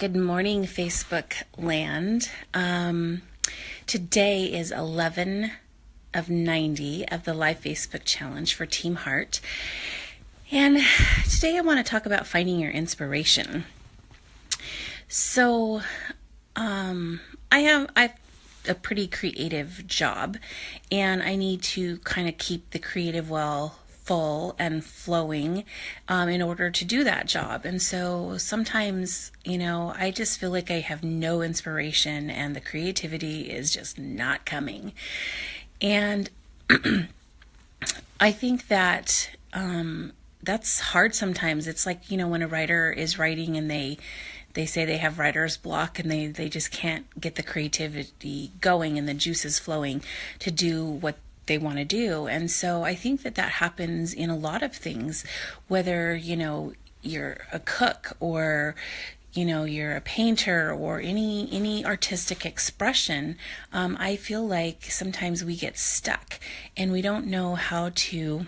Good morning, Facebook land. Today is 11 of 90 of the live Facebook challenge for Team Heart. And today I want to talk about finding your inspiration. So, I've a pretty creative job, and I need to kind of keep the creative well full and flowing in order to do that job. And so sometimes, I just feel like I have no inspiration and the creativity is just not coming. And I think that that's hard sometimes. It's like, when a writer is writing and they say they have writer's block and they just can't get the creativity going and the juices flowing to do what they want to do. And so I think that happens in a lot of things, whether, you're a cook or, you're a painter or any artistic expression. I feel like sometimes we get stuck and we don't know how to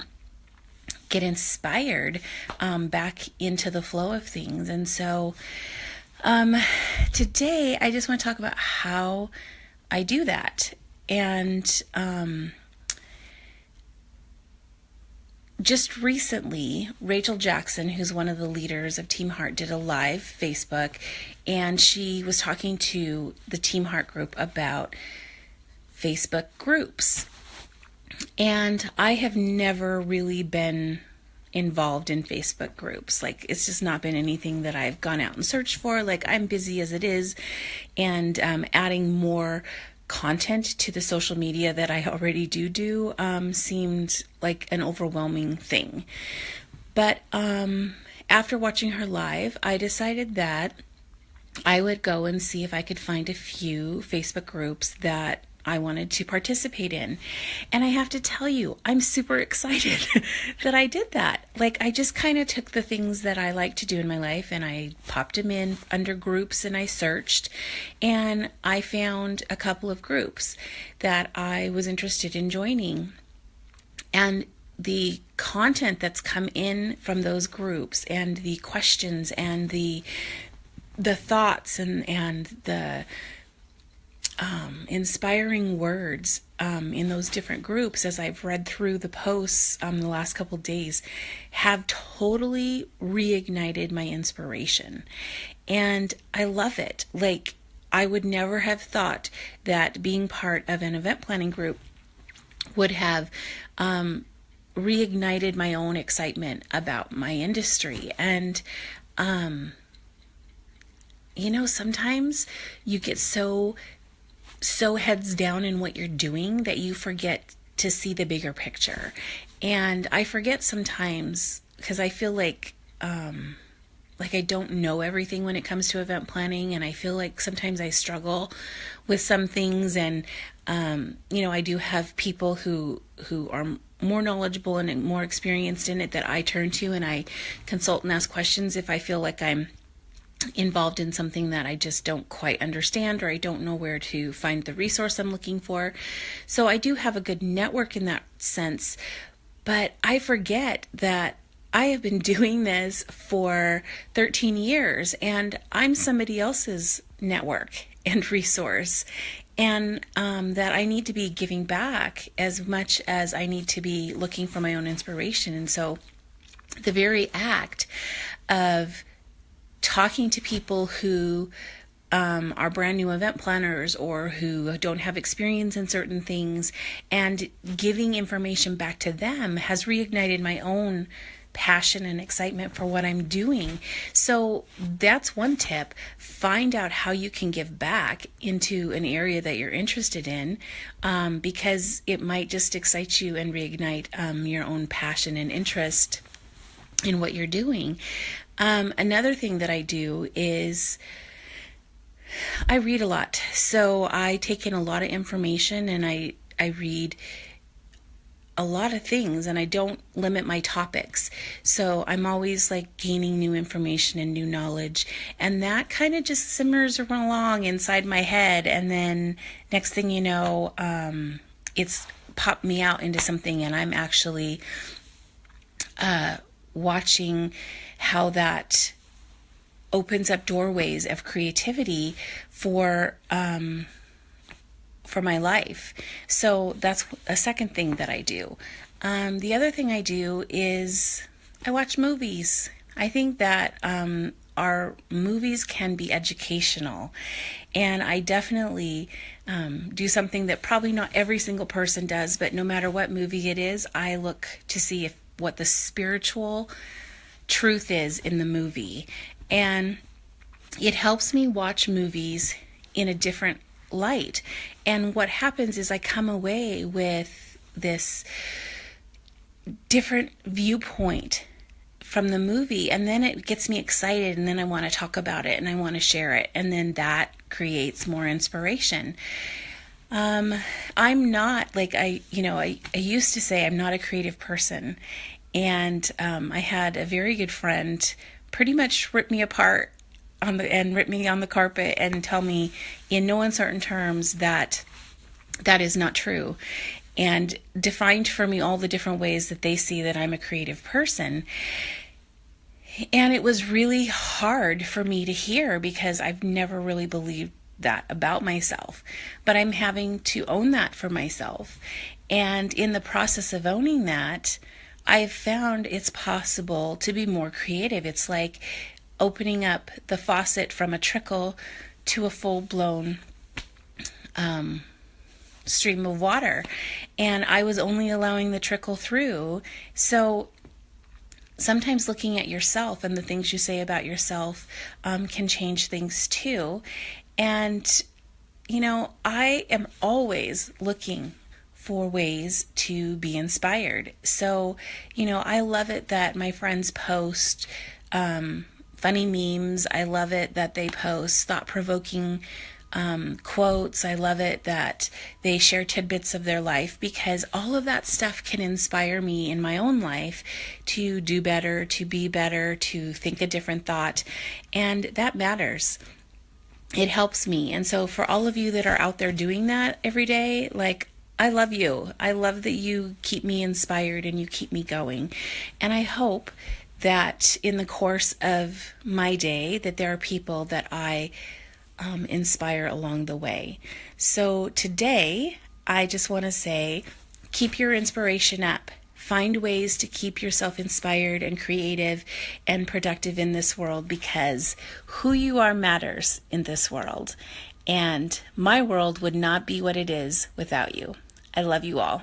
get inspired back into the flow of things. And so today I just want to talk about how I do that. And just recently, Rachel Jackson, who's one of the leaders of Team Heart, did a live Facebook, and she was talking to the Team Heart group about Facebook groups. And I have never really been involved in Facebook groups. Like, it's just not been anything that I've gone out and searched for. Like, I'm busy as it is, and adding more content to the social media that I already do seemed like an overwhelming thing. But after watching her live, I decided that I would go and see if I could find a few Facebook groups that I wanted to participate in. And I have to tell you, I'm super excited that I did that. Like, I just kind of took the things that I like to do in my life and I popped them in under groups and I searched, and I found a couple of groups that I was interested in joining. And the content that's come in from those groups and the questions and the thoughts and the inspiring words in those different groups, as I've read through the posts the last couple days, have totally reignited my inspiration. And I love it. Like, I would never have thought that being part of an event planning group would have reignited my own excitement about my industry. And sometimes you get so heads down in what you're doing that you forget to see the bigger picture. And I forget sometimes because I feel like I don't know everything when it comes to event planning, and I feel like sometimes I struggle with some things. And I do have people who are more knowledgeable and more experienced in it that I turn to, and I consult and ask questions if I feel like I'm involved in something that I just don't quite understand, or I don't know where to find the resource I'm looking for. So I do have a good network in that sense, but I forget that I have been doing this for 13 years and I'm somebody else's network and resource, and that I need to be giving back as much as I need to be looking for my own inspiration. And so the very act of talking to people who are brand new event planners or who don't have experience in certain things and giving information back to them has reignited my own passion and excitement for what I'm doing. So that's one tip. Find out how you can give back into an area that you're interested in, because it might just excite you and reignite your own passion and interest in what you're doing. Another thing that I do is I read a lot. So I take in a lot of information and I read a lot of things, and I don't limit my topics. So I'm always like gaining new information and new knowledge, and that kind of just simmers along inside my head. And then next thing you know, it's popped me out into something, and I'm actually watching how that opens up doorways of creativity for my life. So that's a second thing that I do. The other thing I do is I watch movies. I think that our movies can be educational, and I definitely do something that probably not every single person does, but no matter what movie it is, I look to see if what the spiritual truth is in the movie. And it helps me watch movies in a different light. And what happens is I come away with this different viewpoint from the movie, and then it gets me excited, and then I want to talk about it and I want to share it, and then that creates more inspiration. I'm not like I used to say I'm not a creative person, and I had a very good friend pretty much rip me apart and rip me on the carpet and tell me in no uncertain terms that that is not true, and defined for me all the different ways that they see that I'm a creative person. And it was really hard for me to hear because I've never really believed that about myself. But I'm having to own that for myself. And in the process of owning that, I've found it's possible to be more creative. It's like opening up the faucet from a trickle to a full-blown stream of water. And I was only allowing the trickle through. So sometimes looking at yourself and the things you say about yourself can change things too. And, I am always looking for ways to be inspired. So, I love it that my friends post funny memes. I love it that they post thought-provoking quotes. I love it that they share tidbits of their life, because all of that stuff can inspire me in my own life to do better, to be better, to think a different thought. And that matters. It helps me. And so for all of you that are out there doing that every day, I love you. I love that you keep me inspired and you keep me going. And I hope that in the course of my day that there are people that I inspire along the way. So today, I just want to say, keep your inspiration up. Find ways to keep yourself inspired and creative and productive in this world, because who you are matters in this world. And my world would not be what it is without you. I love you all.